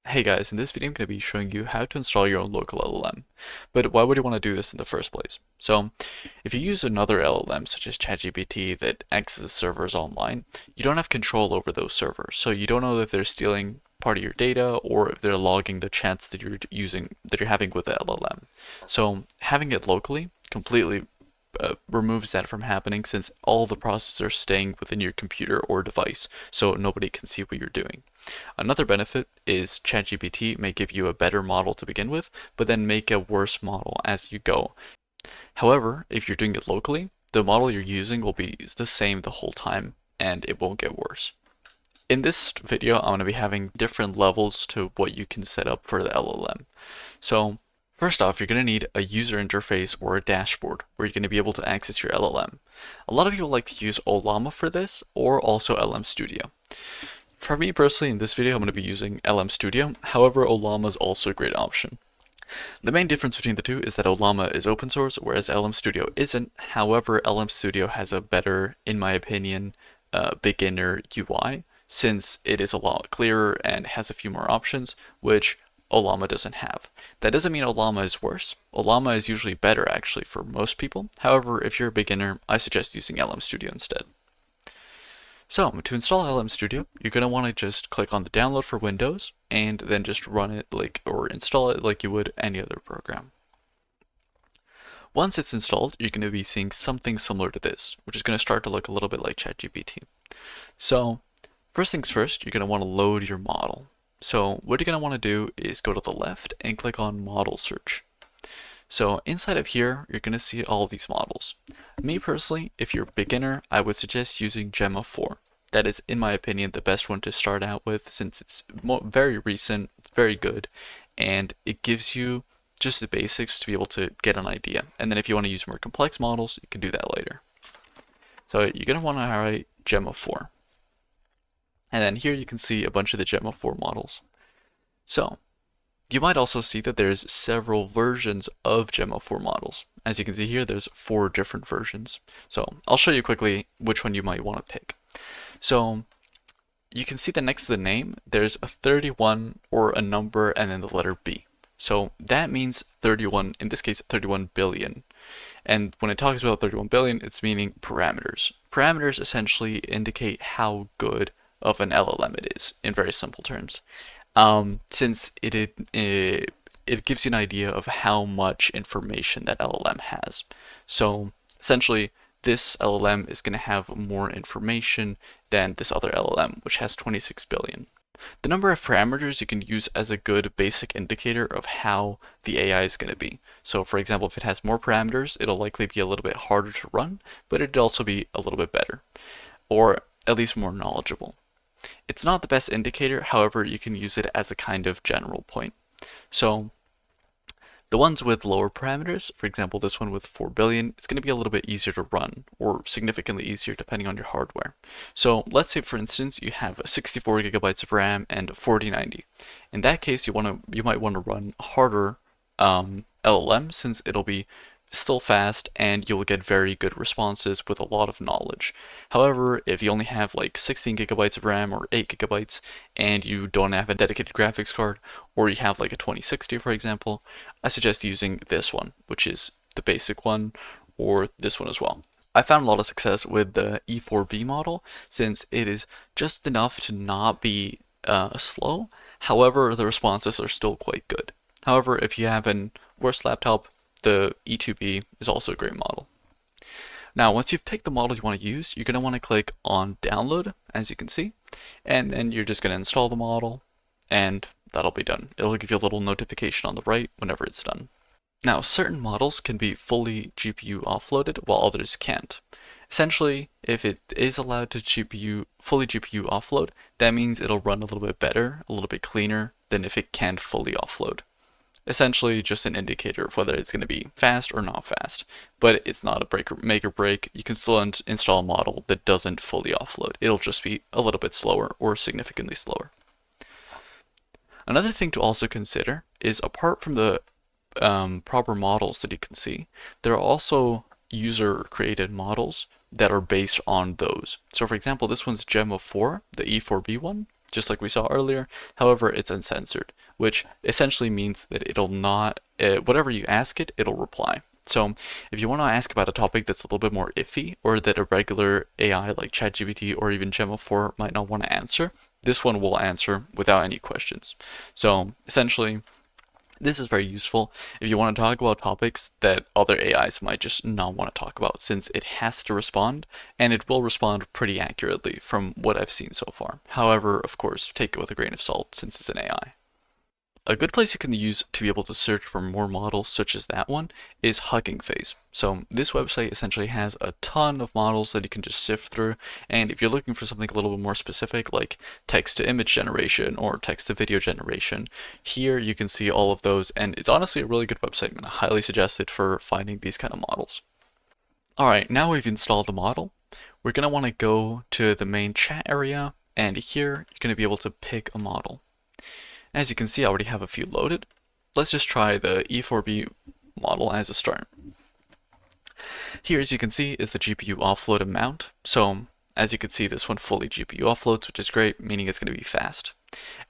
Hey guys, in this video I'm going to be showing you how to install your own local LLM. But why would you want to do this in the first place? So, if you use another LLM such as ChatGPT that accesses servers online, you don't have control over those servers. So you don't know if they're stealing part of your data or if they're logging the chats that you're having with the LLM. So having it locally completely removes that from happening since all the processes are staying within your computer or device, so nobody can see what you're doing. Another benefit is ChatGPT may give you a better model to begin with, but then make a worse model as you go. However, if you're doing it locally, the model you're using will be the same the whole time, and it won't get worse. In this video, I'm going to be having different levels to what you can set up for the LLM. So first off, you're going to need a user interface or a dashboard where you're going to be able to access your LLM. A lot of people like to use Ollama for this, or also LM Studio. For me personally, in this video, I'm going to be using LM Studio. However, Ollama is also a great option. The main difference between the two is that Ollama is open source, whereas LM Studio isn't. However, LM Studio has a better, in my opinion, beginner UI, since it is a lot clearer and has a few more options, which Ollama doesn't have. That doesn't mean Ollama is worse. Ollama is usually better actually for most people. However, if you're a beginner, I suggest using LM Studio instead. So to install LM Studio, you're going to want to just click on the download for Windows and then just run it or install it like you would any other program. Once it's installed, you're going to be seeing something similar to this, which is going to start to look a little bit like ChatGPT. So first things first, you're going to want to load your model. So what you're going to want to do is go to the left and click on Model Search. So inside of here, you're going to see all these models. Me personally, if you're a beginner, I would suggest using Gemma 4. That is, in my opinion, the best one to start out with since it's very recent, very good, and it gives you just the basics to be able to get an idea. And then if you want to use more complex models, you can do that later. So you're going to want to write Gemma 4. And then here you can see a bunch of the Gemma 4 models. So you might also see that there's several versions of Gemma 4 models. As you can see here, there's 4 different versions. So I'll show you quickly which one you might want to pick. So you can see that next to the name, there's a 31 or a number and then the letter B. So that means 31, in this case 31 billion. And when it talks about 31 billion, it's meaning parameters. Parameters essentially indicate how good of an LLM it is, in very simple terms. Since it gives you an idea of how much information that LLM has. So essentially, this LLM is going to have more information than this other LLM, which has 26 billion. The number of parameters you can use as a good basic indicator of how the AI is going to be. So for example, if it has more parameters, it'll likely be a little bit harder to run, but it'd also be a little bit better, or at least more knowledgeable. It's not the best indicator, however, you can use it as a kind of general point. So the ones with lower parameters, for example, this one with 4 billion, it's going to be a little bit easier to run, or significantly easier depending on your hardware. So let's say, for instance, you have 64 gigabytes of RAM and 4090. In that case, you might want to run a harder LLM, since it'll be still fast and you'll get very good responses with a lot of knowledge. However, if you only have like 16 gigabytes of RAM or 8 gigabytes and you don't have a dedicated graphics card, or you have like a 2060 for example, I suggest using this one, which is the basic one, or this one as well. I found a lot of success with the E4B model since it is just enough to not be slow. However, the responses are still quite good. However, if you have a worse laptop, the E2B is also a great model. Now, once you've picked the model you want to use, you're going to want to click on download, as you can see, and then you're just going to install the model, and that'll be done. It'll give you a little notification on the right whenever it's done. Now, certain models can be fully GPU offloaded, while others can't. Essentially, if it is allowed to fully GPU offload, that means it'll run a little bit better, a little bit cleaner than if it can't fully offload. Essentially just an indicator of whether it's going to be fast or not fast, but it's not a make or break. You can still install a model that doesn't fully offload. It'll just be a little bit slower or significantly slower. Another thing to also consider is, apart from the proper models that you can see, there are also user created models that are based on those. So for example, this one's Gemma 4, the E4B one. just like we saw earlier. However, it's uncensored, which essentially means that it'll not, whatever you ask it, it'll reply. So if you want to ask about a topic that's a little bit more iffy, or that a regular AI like ChatGPT or even Gemma 4 might not want to answer, this one will answer without any questions. So essentially, this is very useful if you want to talk about topics that other AIs might just not want to talk about, since it has to respond, and it will respond pretty accurately from what I've seen so far. However, of course, take it with a grain of salt since it's an AI. A good place you can use to be able to search for more models such as that one is Hugging Face. So this website essentially has a ton of models that you can just sift through, and if you're looking for something a little bit more specific like text to image generation or text to video generation, here you can see all of those, and it's honestly a really good website and I highly suggest it for finding these kind of models. Alright, now we've installed the model, we're going to want to go to the main chat area, and here you're going to be able to pick a model. As you can see, I already have a few loaded. Let's just try the E4B model as a start. Here, as you can see, is the GPU offload amount. So, as you can see, this one fully GPU offloads, which is great, meaning it's going to be fast.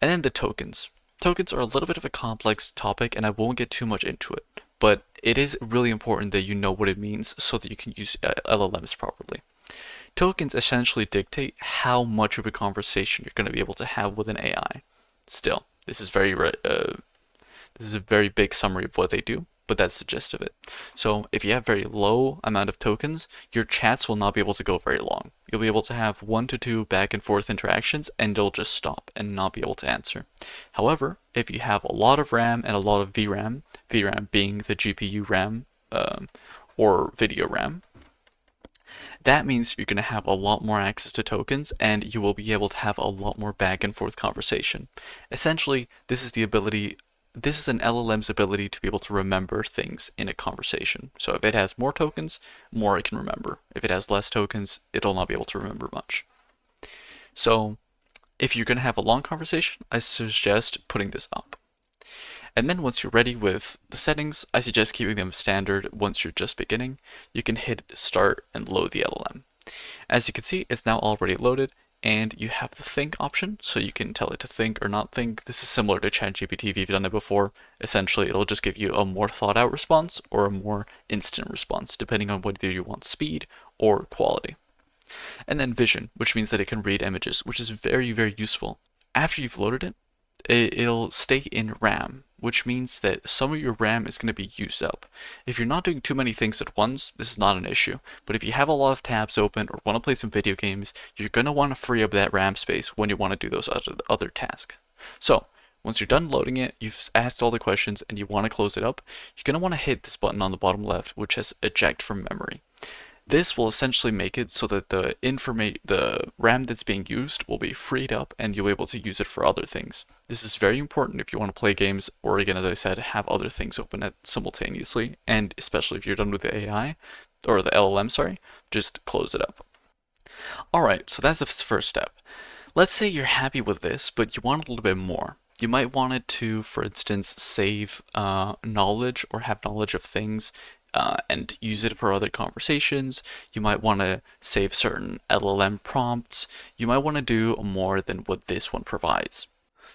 And then the tokens. Tokens are a little bit of a complex topic, and I won't get too much into it. But it is really important that you know what it means so that you can use LLMs properly. Tokens essentially dictate how much of a conversation you're going to be able to have with an AI. Still, this is a very big summary of what they do, but that's the gist of it. So if you have very low amount of tokens, your chats will not be able to go very long. You'll be able to have 1 to 2 back and forth interactions, and they'll just stop and not be able to answer. However, if you have a lot of RAM and a lot of VRAM, VRAM being the GPU RAM or video RAM, that means you're going to have a lot more access to tokens, and you will be able to have a lot more back and forth conversation. Essentially, this is an LLM's ability to be able to remember things in a conversation. So if it has more tokens, more it can remember. If it has less tokens, it'll not be able to remember much. So if you're going to have a long conversation, I suggest putting this up. And then once you're ready with the settings, I suggest keeping them standard once you're just beginning. You can hit start and load the LLM. As you can see, it's now already loaded, and you have the think option, so you can tell it to think or not think. This is similar to ChatGPT if you've done it before. Essentially, it'll just give you a more thought out response or a more instant response, depending on whether you want speed or quality. And then vision, which means that it can read images, which is very, very useful. After you've loaded it, it'll stay in RAM, which means that some of your RAM is going to be used up. If you're not doing too many things at once, this is not an issue. But if you have a lot of tabs open or want to play some video games, you're going to want to free up that RAM space when you want to do those other tasks. So, once you're done loading it, you've asked all the questions and you want to close it up, you're going to want to hit this button on the bottom left, which says eject from memory. This will essentially make it so that the RAM that's being used will be freed up and you'll be able to use it for other things. This is very important if you want to play games or, again, as I said, have other things open simultaneously, and especially if you're done with the AI, or the LLM, sorry, just close it up. Alright, so that's the first step. Let's say you're happy with this, but you want a little bit more. You might want it to, for instance, save knowledge or have knowledge of things and use it for other conversations. You might want to save certain LLM prompts. You might want to do more than what this one provides.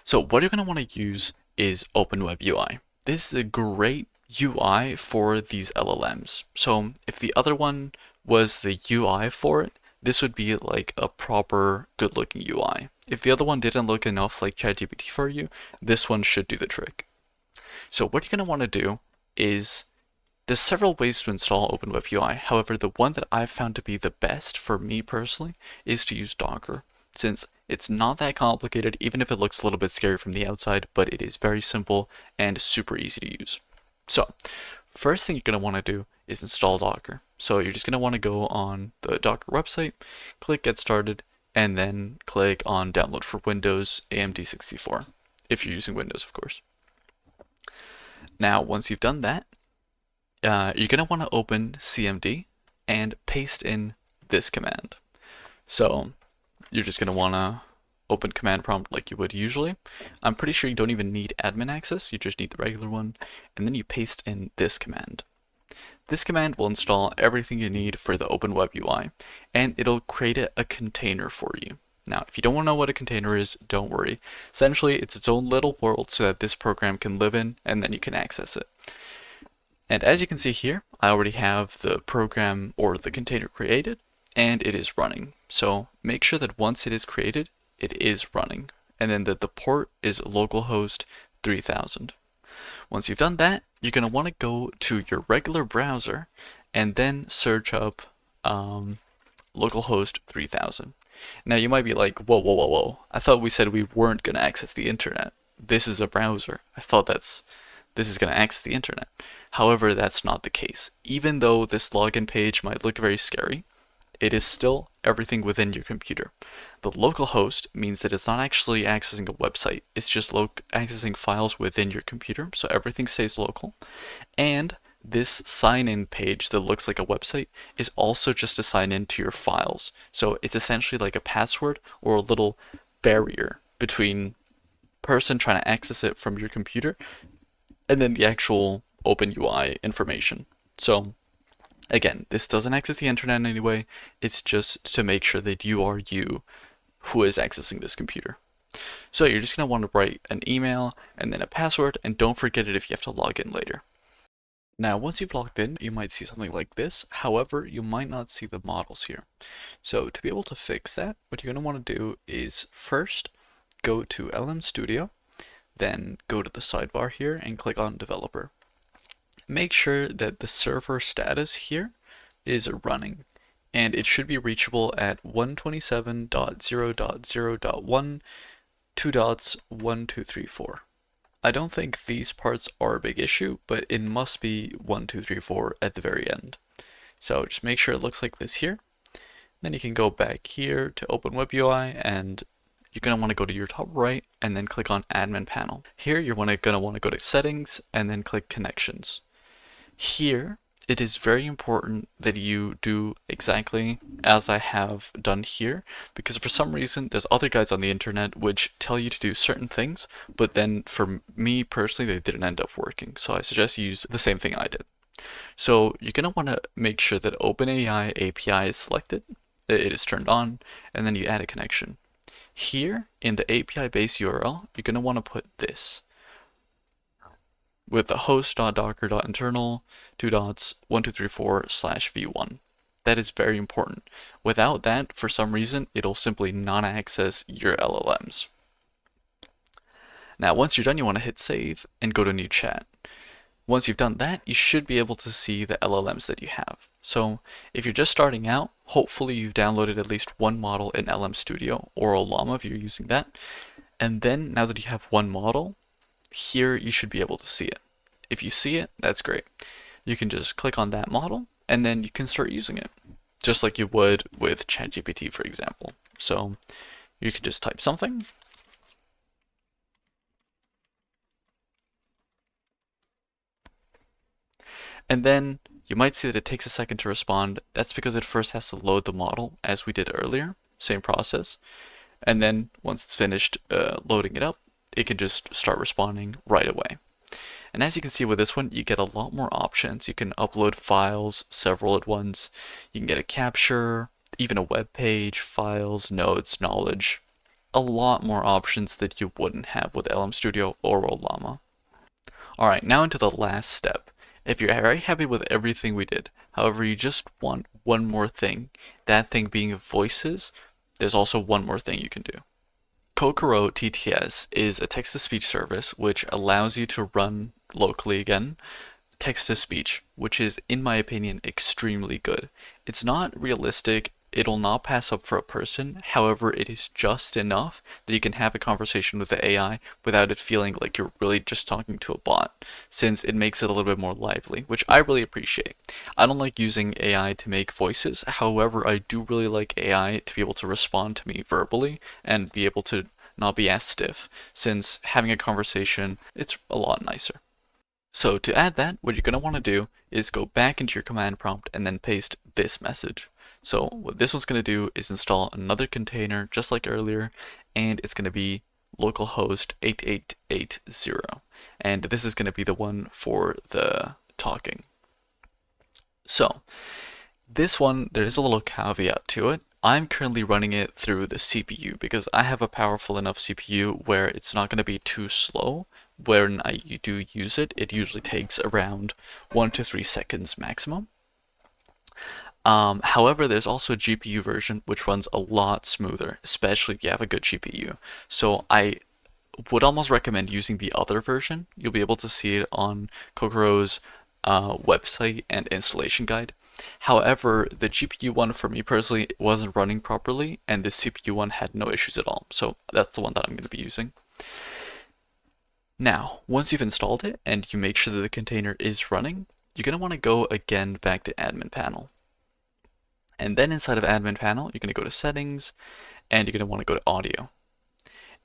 So what you're going to want to use is open-webui. This is a great UI for these LLMs. So if the other one was the UI for it, this would be like a proper good-looking UI. If the other one didn't look enough like ChatGPT for you, this one should do the trick. So what you're going to want to do is, there's several ways to install open-webui. However, the one that I've found to be the best for me personally is to use Docker, since it's not that complicated, even if it looks a little bit scary from the outside, but it is very simple and super easy to use. So, first thing you're going to want to do is install Docker. So you're just going to want to go on the Docker website, click Get Started, and then click on Download for Windows AMD 64, if you're using Windows, of course. Now, once you've done that, you're going to want to open CMD and paste in this command. So you're just going to want to open command prompt like you would usually. I'm pretty sure you don't even need admin access, you just need the regular one. And then you paste in this command. This command will install everything you need for the open-webui, and it'll create a container for you. Now, if you don't want to know what a container is, don't worry. Essentially, it's its own little world so that this program can live in, and then you can access it. And as you can see here, I already have the program or the container created, and it is running. So make sure that once it is created, it is running, and then that the port is localhost 3000. Once you've done that, you're going to want to go to your regular browser and then search up localhost 3000. Now you might be like, whoa, whoa, whoa, whoa. I thought we said we weren't going to access the internet. This is a browser. I thought this is going to access the internet. However, that's not the case. Even though this login page might look very scary, it is still everything within your computer. The localhost means that it's not actually accessing a website. It's just accessing files within your computer, so everything stays local. And this sign-in page that looks like a website is also just to sign in to your files. So it's essentially like a password or a little barrier between person trying to access it from your computer and then the actual open-UI information. So again, this doesn't access the internet in any way. It's just to make sure that you are you who is accessing this computer. So you're just going to want to write an email and then a password, and don't forget it if you have to log in later. Now, once you've logged in, you might see something like this. However, you might not see the models here. So to be able to fix that, what you're going to want to do is first go to LM Studio, then go to the sidebar here and click on Developer. Make sure that the server status here is running, and it should be reachable at 127.0.0.1 2.1234. I don't think these parts are a big issue, but it must be 1234 at the very end. So just make sure it looks like this here. Then you can go back here to open-webui, and you're going to want to go to your top right and then click on Admin Panel. Here you're going to want to go to Settings and then click Connections. Here, it is very important that you do exactly as I have done here, because for some reason there's other guides on the internet which tell you to do certain things, but then for me personally they didn't end up working. So I suggest you use the same thing I did. So you're going to want to make sure that OpenAI API is selected, it is turned on, and then you add a connection. Here in the API base URL, you're going to want to put this with the host.docker.internal 2.1234/v1. That is very important. Without that, for some reason, it'll simply not access your LLMs. Now, once you're done, you want to hit save and go to new chat. Once you've done that, you should be able to see the LLMs that you have. So if you're just starting out, hopefully you've downloaded at least one model in LM Studio or Llama if you're using that. And then now that you have one model, here you should be able to see it. If you see it, that's great. You can just click on that model and then you can start using it, just like you would with ChatGPT, for example. So you can just type something. And then you might see that it takes a second to respond. That's because it first has to load the model as we did earlier, same process. And then once it's finished loading it up, it can just start responding right away. And as you can see with this one, you get a lot more options. You can upload files, several at once. You can get a capture, even a web page, files, notes, knowledge. A lot more options that you wouldn't have with LM Studio or Llama. Alright, now into the last step. If you're very happy with everything we did, however, you just want one more thing, that thing being voices, there's also one more thing you can do. Kokoro TTS is a text-to-speech service which allows you to run locally again text-to-speech, which is, in my opinion, extremely good. It's not realistic, it'll not pass up for a person, however, it is just enough that you can have a conversation with the AI without it feeling like you're really just talking to a bot, since it makes it a little bit more lively, which I really appreciate. I don't like using AI to make voices, however, I do really like AI to be able to respond to me verbally and be able to not be as stiff, since having a conversation, it's a lot nicer. So to add that, what you're going to want to do is go back into your command prompt and then paste this message. So what this one's going to do is install another container just like earlier, and it's going to be localhost 8880. And this is going to be the one for the talking. So this one, there is a little caveat to it. I'm currently running it through the CPU because I have a powerful enough CPU where it's not going to be too slow. When I do use it, it usually takes around 1 to 3 seconds maximum. However, there's also a GPU version which runs a lot smoother, especially if you have a good GPU. So I would almost recommend using the other version. You'll be able to see it on Kokoro's website and installation guide. However, the GPU one for me personally wasn't running properly, and the CPU one had no issues at all. So that's the one that I'm going to be using. Now, once you've installed it and you make sure that the container is running, you're going to want to go again back to admin panel. And then inside of admin panel, you're going to go to settings and you're going to want to go to audio.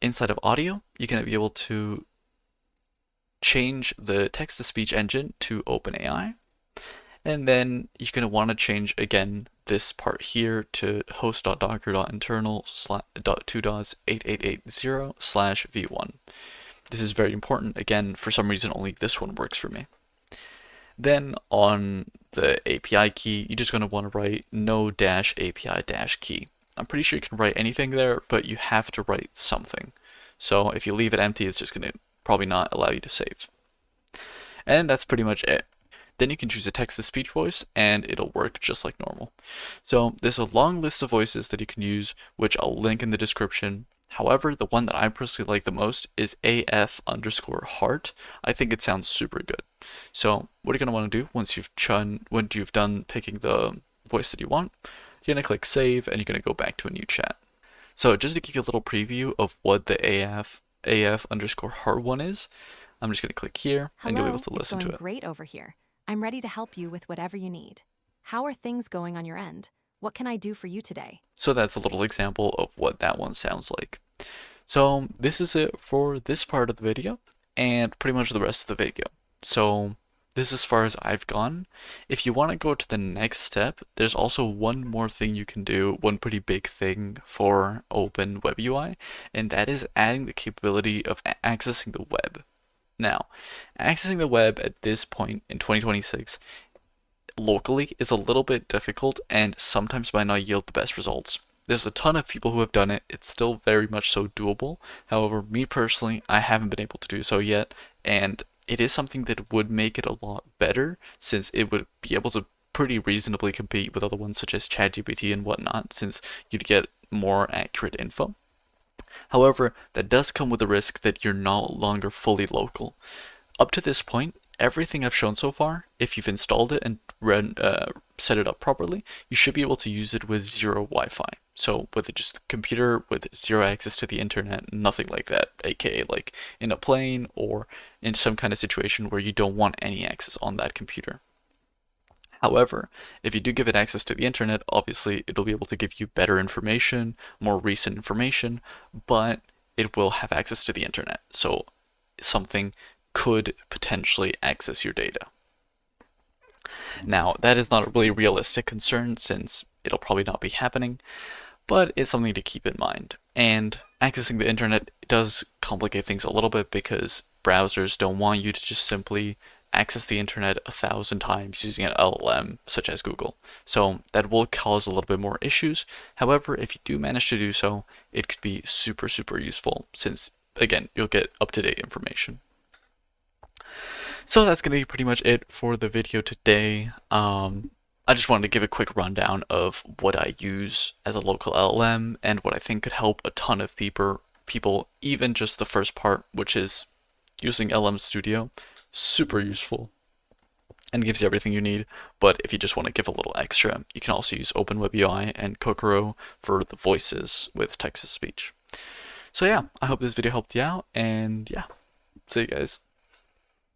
Inside of audio, you're going to be able to change the text-to-speech engine to OpenAI. And then you're going to want to change again this part here to host.docker.internal /2.8880/v1. This is very important. Again, for some reason, only this one works for me. Then on the API key, you're just going to want to write no-API-key. I'm pretty sure you can write anything there, but you have to write something. So if you leave it empty, it's just going to probably not allow you to save. And that's pretty much it. Then you can choose a text-to-speech voice, and it'll work just like normal. So there's a long list of voices that you can use, which I'll link in the description. However, the one that I personally like the most is AF_heart. I think it sounds super good. So what you're going to want to do once you've done picking the voice that you want, you're going to click save and you're going to go back to a new chat. So just to give you a little preview of what the AF_heart one is, I'm just going to click here and you'll be able to listen to it. It's going great over here. I'm ready to help you with whatever you need. How are things going on your end? What can I do for you today? So that's a little example of what that one sounds like. So this is it for this part of the video and pretty much the rest of the video. So this is as far as I've gone. If you want to go to the next step, there's also one more thing you can do, one pretty big thing for open-webui, and that is adding the capability of accessing the web. Now, accessing the web at this point in 2026 locally is a little bit difficult and sometimes might not yield the best results. There's a ton of people who have done it. It's still very much so doable. However, me personally, I haven't been able to do so yet, and it is something that would make it a lot better since it would be able to pretty reasonably compete with other ones such as ChatGPT and whatnot, since you'd get more accurate info. However, that does come with the risk that you're no longer fully local. Up to this point, everything I've shown so far, if you've installed it and set it up properly, you should be able to use it with zero Wi-Fi. So with just a computer with zero access to the internet, nothing like that, aka like in a plane or in some kind of situation where you don't want any access on that computer. However, if you do give it access to the internet, obviously it'll be able to give you better information, more recent information, but it will have access to the internet. So something could potentially access your data. Now, that is not a really realistic concern since it'll probably not be happening, but it's something to keep in mind. And accessing the internet does complicate things a little bit because browsers don't want you to just simply access the internet 1,000 times using an LLM such as Google. So that will cause a little bit more issues. However, if you do manage to do so, it could be super, super useful since, again, you'll get up-to-date information. So that's going to be pretty much it for the video today. I just wanted to give a quick rundown of what I use as a local LLM and what I think could help a ton of people, even just the first part, which is using LM Studio. Super useful and gives you everything you need. But if you just want to give a little extra, you can also use open-webui and Kokoro for the voices with text-to-speech. So yeah, I hope this video helped you out, and yeah, see you guys.